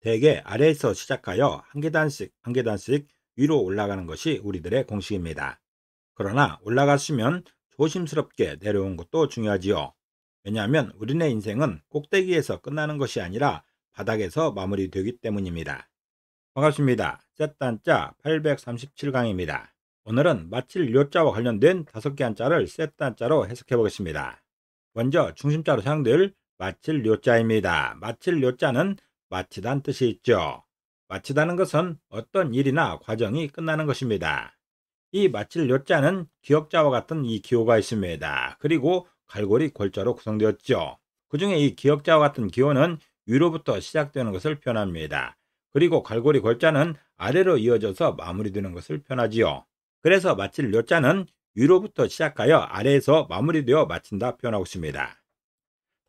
대개 아래에서 시작하여 한 계단씩 한 계단씩 위로 올라가는 것이 우리들의 공식입니다. 그러나 올라갔으면 조심스럽게 내려오는 것도 중요하지요. 왜냐하면 우리네 인생은 꼭대기에서 끝나는 것이 아니라 바닥에서 마무리되기 때문입니다. 반갑습니다. 셋단자 837강입니다. 오늘은 마칠 요자와 관련된 5개 한자를 셋단자로 해석해 보겠습니다. 먼저 중심자로 사용될 마칠 요자입니다. 마칠 요자는 마치다는 뜻이 있죠. 마치다는 것은 어떤 일이나 과정이 끝나는 것입니다. 이 마칠 요자는 기역자와 같은 이 기호가 있습니다. 그리고 갈고리 골자로 구성되었죠. 그 중에 이 기역자와 같은 기호는 위로부터 시작되는 것을 표현합니다. 그리고 갈고리 골자는 아래로 이어져서 마무리되는 것을 표현하지요. 그래서 마칠 요자는 위로부터 시작하여 아래에서 마무리되어 마친다 표현하고 있습니다.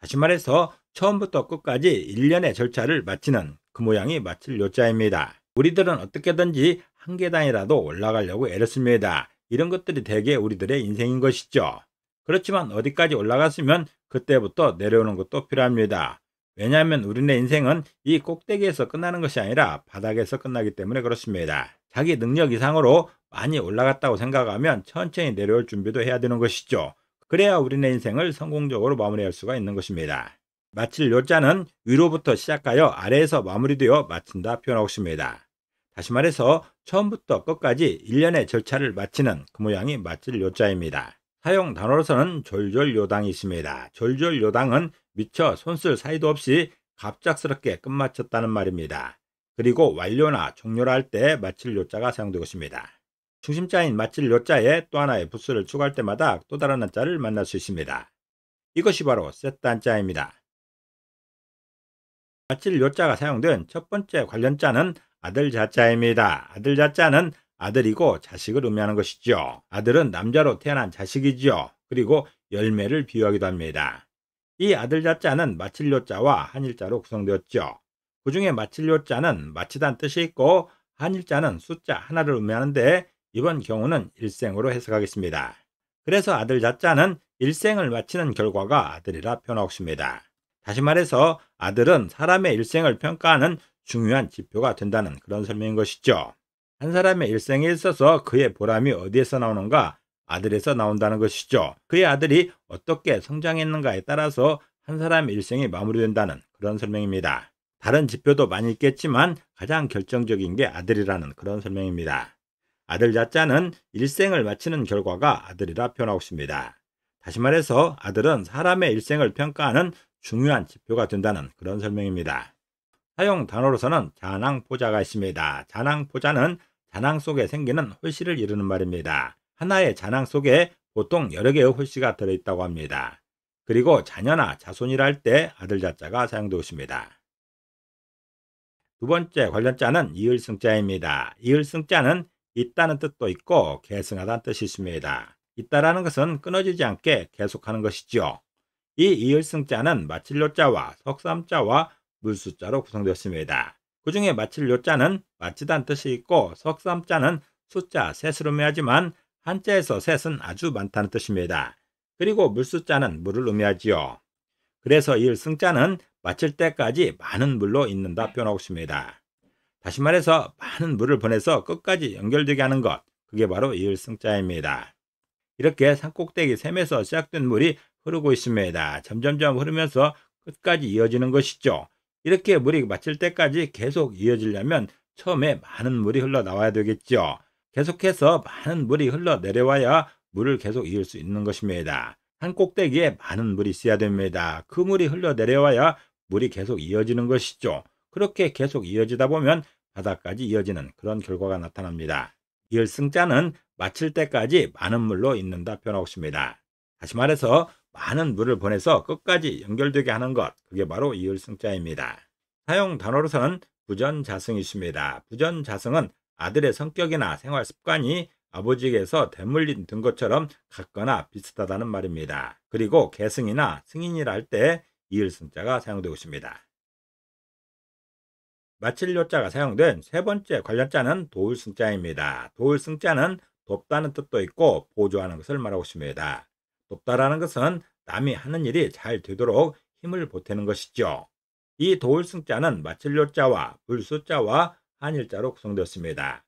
다시 말해서 처음부터 끝까지 일련의 절차를 마치는 그 모양이 마칠 요자입니다. 우리들은 어떻게든지 한 계단이라도 올라가려고 애를 씁니다. 이런 것들이 대개 우리들의 인생인 것이죠. 그렇지만 어디까지 올라갔으면 그때부터 내려오는 것도 필요합니다. 왜냐하면 우리네 인생은 이 꼭대기에서 끝나는 것이 아니라 바닥에서 끝나기 때문에 그렇습니다. 자기 능력 이상으로 많이 올라갔다고 생각하면 천천히 내려올 준비도 해야 되는 것이죠. 그래야 우리네 인생을 성공적으로 마무리할 수가 있는 것입니다. 마칠 요자는 위로부터 시작하여 아래에서 마무리되어 마친다 표현하고 있습니다. 다시 말해서 처음부터 끝까지 일련의 절차를 마치는 그 모양이 마칠 요자입니다. 사용 단어로서는 졸졸요당이 있습니다. 졸졸요당은 미처 손쓸 사이도 없이 갑작스럽게 끝마쳤다는 말입니다. 그리고 완료나 종료를 할 때 마칠 요자가 사용되고 있습니다. 중심자인 마칠 요자에 또 하나의 부수를 추가할 때마다 또 다른 한자를 만날 수 있습니다. 이것이 바로 셋다 한자입니다. 마칠 요자가 사용된 첫 번째 관련자는 아들 자자입니다. 아들 자자는 아들이고 자식을 의미하는 것이죠. 아들은 남자로 태어난 자식이죠. 그리고 열매를 비유하기도 합니다. 이 아들 자자는 마칠 요자와 한일자로 구성되었죠. 그 중에 마칠 요자는 마치다는 뜻이 있고 한일자는 숫자 하나를 의미하는데 이번 경우는 일생으로 해석하겠습니다. 그래서 아들 자자는 일생을 마치는 결과가 아들이라 표현하고 있습니다. 다시 말해서 아들은 사람의 일생을 평가하는 중요한 지표가 된다는 그런 설명인 것이죠. 한 사람의 일생에 있어서 그의 보람이 어디에서 나오는가? 아들에서 나온다는 것이죠. 그의 아들이 어떻게 성장했는가에 따라서 한 사람의 일생이 마무리된다는 그런 설명입니다. 다른 지표도 많이 있겠지만 가장 결정적인 게 아들이라는 그런 설명입니다. 아들 자자는 일생을 마치는 결과가 아들이라 표현하고 있습니다. 다시 말해서 아들은 사람의 일생을 평가하는 중요한 지표가 된다는 그런 설명입니다. 사용 단어로서는 자낭포자가 있습니다. 자낭포자는 자낭 속에 생기는 홀씨를 이루는 말입니다. 하나의 자낭 속에 보통 여러 개의 홀씨가 들어있다고 합니다. 그리고 자녀나 자손이라 할 때 아들 자자가 사용되고 있습니다. 두 번째 관련자는 이을승자입니다. 이을승자는 있다는 뜻도 있고 계승하다는 뜻이 있습니다. 있다라는 것은 끊어지지 않게 계속하는 것이죠. 이 이을승자는 마칠 요자와 석삼자와 물수자로 구성되었습니다. 그 중에 마칠 요자는 마치다는 뜻이 있고 석삼자는 숫자 셋을 의미하지만 한자에서 셋은 아주 많다는 뜻입니다. 그리고 물수자는 물을 의미하지요. 그래서 이을승자는 마칠 때까지 많은 물로 잇는다 표현하고 있습니다. 다시 말해서 많은 물을 보내서 끝까지 연결되게 하는 것, 그게 바로 이을승자입니다. 이렇게 산꼭대기 샘에서 시작된 물이 흐르고 있습니다. 점점점 흐르면서 끝까지 이어지는 것이죠. 이렇게 물이 마칠 때까지 계속 이어지려면 처음에 많은 물이 흘러나와야 되겠죠. 계속해서 많은 물이 흘러내려와야 물을 계속 이을 수 있는 것입니다. 산꼭대기에 많은 물이 있어야 됩니다. 그 물이 흘러내려와야 물이 계속 이어지는 것이죠. 그렇게 계속 이어지다 보면 바닥까지 이어지는 그런 결과가 나타납니다. 이을승자는 마칠 때까지 많은 물로 잇는다 표현하고 있습니다. 다시 말해서 많은 물을 보내서 끝까지 연결되게 하는 것, 그게 바로 이을승자입니다. 사용 단어로서는 부전자승이 있습니다. 부전자승은 아들의 성격이나 생활 습관이 아버지에게서 대물림 든 것처럼 같거나 비슷하다는 말입니다. 그리고 계승이나 승인이라 할 때 이을승자가 사용되고 있습니다. 마칠 요자가 사용된 세 번째 관련자는 도울승자입니다. 도울승자는 돕다는 뜻도 있고 보조하는 것을 말하고 있습니다. 돕다라는 것은 남이 하는 일이 잘 되도록 힘을 보태는 것이죠. 이 도울승자는 마칠요자와 물수자와 한일자로 구성되었습니다.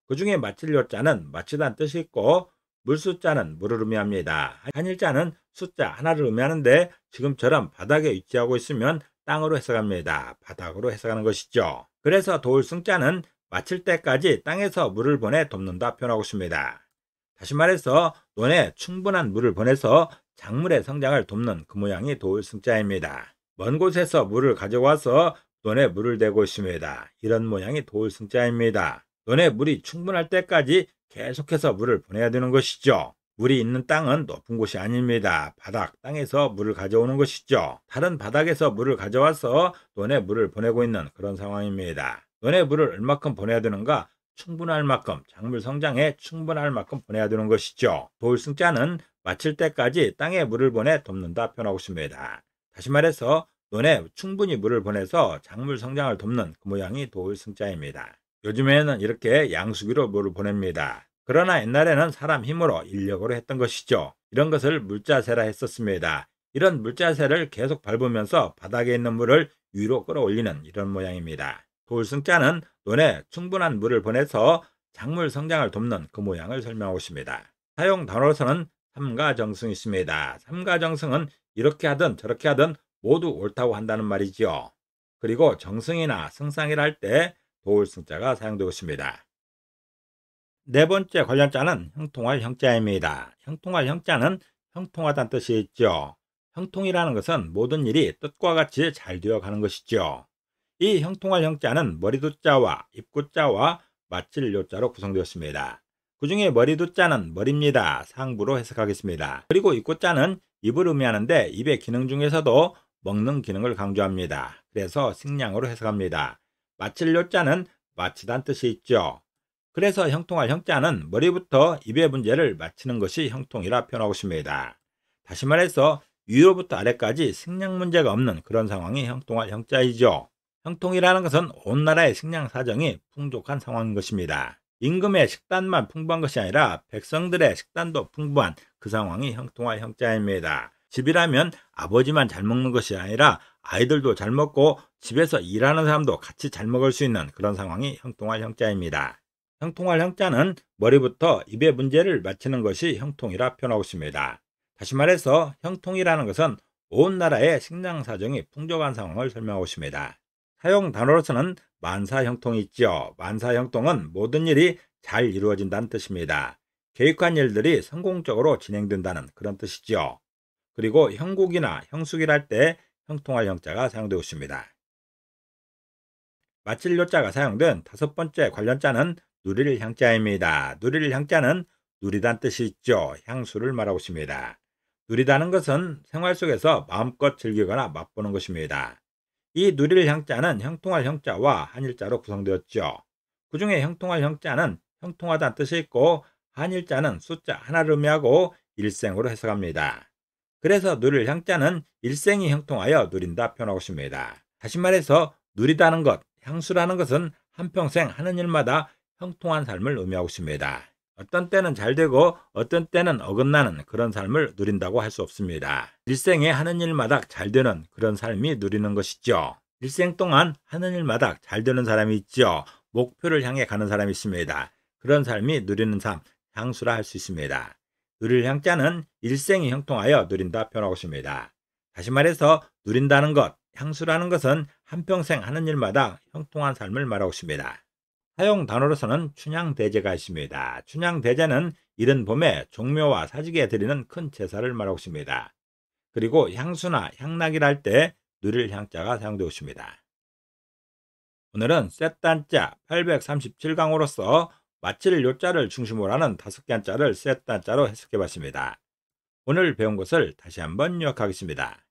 그 중에 마칠요자는 마치다는 뜻이 있고 물수자는 물을 의미합니다. 한일자는 숫자 하나를 의미하는데 지금처럼 바닥에 위치하고 있으면 땅으로 해석합니다. 바닥으로 해석하는 것이죠. 그래서 도울승자는 마칠 때까지 땅에서 물을 보내 돕는다 표현하고 있습니다. 다시 말해서 논에 충분한 물을 보내서 작물의 성장을 돕는 그 모양이 도울승자입니다. 먼 곳에서 물을 가져와서 논에 물을 대고 있습니다. 이런 모양이 도울승자입니다. 논에 물이 충분할 때까지 계속해서 물을 보내야 되는 것이죠. 물이 있는 땅은 높은 곳이 아닙니다. 바닥 땅에서 물을 가져오는 것이죠. 다른 바닥에서 물을 가져와서 논에 물을 보내고 있는 그런 상황입니다. 논에 물을 얼마큼 보내야 되는가? 충분할 만큼, 작물 성장에 충분할 만큼 보내야 되는 것이죠. 도울승자는 마칠 때까지 땅에 물을 보내 돕는다 표현하고 있습니다. 다시 말해서 논에 충분히 물을 보내서 작물 성장을 돕는 그 모양이 도울승자입니다. 요즘에는 이렇게 양수기로 물을 보냅니다. 그러나 옛날에는 사람 힘으로 인력으로 했던 것이죠. 이런 것을 물자새라 했었습니다. 이런 물자새를 계속 밟으면서 바닥에 있는 물을 위로 끌어올리는 이런 모양입니다. 도울승자는 논에 충분한 물을 보내서 작물 성장을 돕는 그 모양을 설명하고 있습니다. 사용 단어로서는 삼가정승이 있습니다. 삼가정승은 이렇게 하든 저렇게 하든 모두 옳다고 한다는 말이지요. 그리고 정승이나 승상이라 할 때 도울승자가 사용되고 있습니다. 네 번째 관련자는 형통할 형자입니다. 형통할 형자는 형통하다는 뜻이 있죠. 형통이라는 것은 모든 일이 뜻과 같이 잘 되어 가는 것이죠. 이 형통할 형자는 머리두자와 입구자와 마칠요자로 구성되었습니다. 그 중에 머리두자는 머리입니다. 상부로 해석하겠습니다. 그리고 입구자는 입을 의미하는데 입의 기능 중에서도 먹는 기능을 강조합니다. 그래서 식량으로 해석합니다. 마칠요자는 마치다는 뜻이 있죠. 그래서 형통할 형자는 머리부터 입의 문제를 마치는 것이 형통이라 표현하고 있습니다. 다시 말해서 위로부터 아래까지 식량 문제가 없는 그런 상황이 형통할 형자이죠. 형통이라는 것은 온 나라의 식량 사정이 풍족한 상황인 것입니다. 임금의 식단만 풍부한 것이 아니라 백성들의 식단도 풍부한 그 상황이 형통할 형자입니다. 집이라면 아버지만 잘 먹는 것이 아니라 아이들도 잘 먹고 집에서 일하는 사람도 같이 잘 먹을 수 있는 그런 상황이 형통할 형자입니다. 형통할 형자는 머리부터 입의 문제를 마치는 것이 형통이라 표현하고 있습니다. 다시 말해서 형통이라는 것은 온 나라의 식량 사정이 풍족한 상황을 설명하고 있습니다. 사용 단어로서는 만사형통이 있죠. 만사형통은 모든 일이 잘 이루어진다는 뜻입니다. 계획한 일들이 성공적으로 진행된다는 그런 뜻이죠. 그리고 형국이나 형숙이라 할 때 형통할 형자가 사용되고 있습니다. 마칠 요자가 사용된 다섯 번째 관련자는 누릴 향자입니다. 누릴 향자는 누리다는 뜻이 있죠. 향수를 말하고 있습니다. 누리다는 것은 생활 속에서 마음껏 즐기거나 맛보는 것입니다. 이 누릴 향자는 형통할 형자와 한일자로 구성되었죠. 그 중에 형통할 형자는 형통하다는 뜻이 있고 한일자는 숫자 하나를 의미하고 일생으로 해석합니다. 그래서 누릴 향자는 일생이 형통하여 누린다 표현하고 있습니다. 다시 말해서 누리다는 것, 향수라는 것은 한평생 하는 일마다 형통한 삶을 의미하고 있습니다. 어떤 때는 잘 되고 어떤 때는 어긋나는 그런 삶을 누린다고 할 수 없습니다. 일생에 하는 일마다 잘 되는 그런 삶이 누리는 것이죠. 일생 동안 하는 일마다 잘 되는 사람이 있죠. 목표를 향해 가는 사람이 있습니다. 그런 삶이 누리는 삶, 향수라 할 수 있습니다. 누릴 향자는 일생이 형통하여 누린다 표현하고 있습니다. 다시 말해서 누린다는 것, 향수라는 것은 한평생 하는 일마다 형통한 삶을 말하고 있습니다. 사용 단어로서는 춘향대제가 있습니다. 춘향대제는 이른 봄에 종묘와 사직에 드리는 큰 제사를 말하고 있습니다. 그리고 향수나 향락이라 할 때 누릴 향자가 사용되고 있습니다. 오늘은 셋단자 837강으로서 마칠 요자를 중심으로 하는 5개 한자를 셋단자로 해석해봤습니다. 오늘 배운 것을 다시 한번 요약하겠습니다.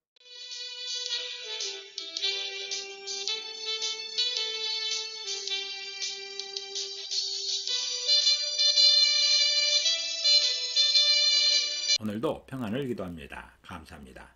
오늘도 평안을 기도합니다. 감사합니다.